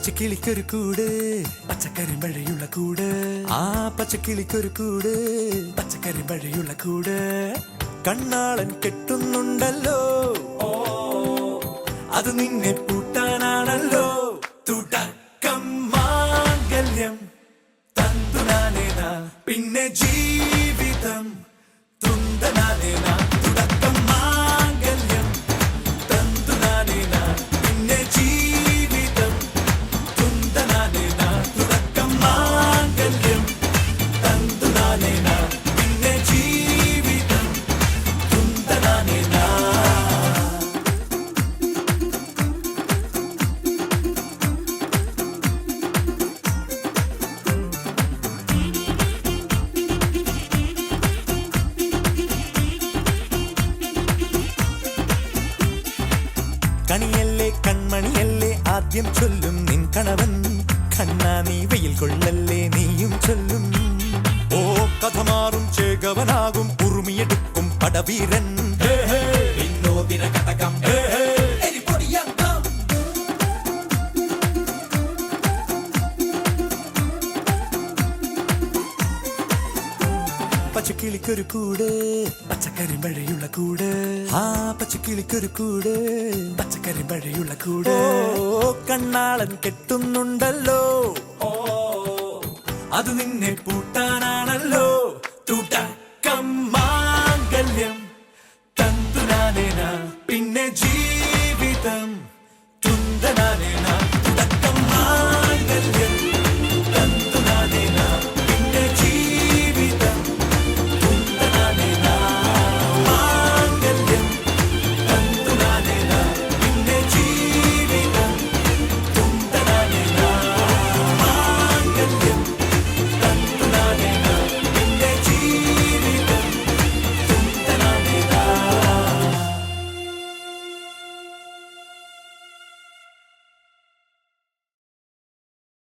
പച്ചക്കിളിക്കൊരു കൂട് പച്ചക്കറി മഴയുള്ള കൂട് ആ പച്ചക്കിളിക്കൊരു കൂട് പച്ചക്കറി മഴയുള്ള കൂട് കണ്ണാളൻ കെട്ടുന്നുണ്ടല്ലോ അത് നിന്നെ പൂട്ടാനാണല്ലോ തുടക്കം മാംഗല്യം തന്തുനാനേന പിന്നെ ജീവിതം തുന്തനാനേന തുടക്കം മാംഗല്യം തന്തുനാനേന പിന്നെ ജീവിതം തുന്തനാനേന തുടക്കം മാംഗല്യം തന്തുനാനേന പിന്നെ ജീവിതം തുന്തനാനേന. കണിയല്ലേ കൺമണിയല്ലേ ആദ്യം ചൊല്ലും നിൻ കണവൻ കണ്ണാ നീ വെയിൽ കൊള്ളല്ലേ നീയും ചൊല്ലും ഓ കഥ മാറും ചേകവനാകും ഉറുമിയെടുക്കും പടവീരൻ വിനോദിന കഥകം പച്ചക്കിളിക്കൊരു കൂട് പച്ചക്കറി മഴയുള്ള കൂട് ആ പച്ചക്കിളിക്കൊരു കൂട് പച്ചക്കറി മഴയുള്ള കൂട് കണ്ണാളൻ കെട്ടുന്നുണ്ടല്ലോ അത് നിന്നെ പൂട്ടാനാണല്ലോ തുടക്കം മാംഗല്യം തന്തുനാനേന പിന്നെ ജീവിതം തുന്തനാനേന.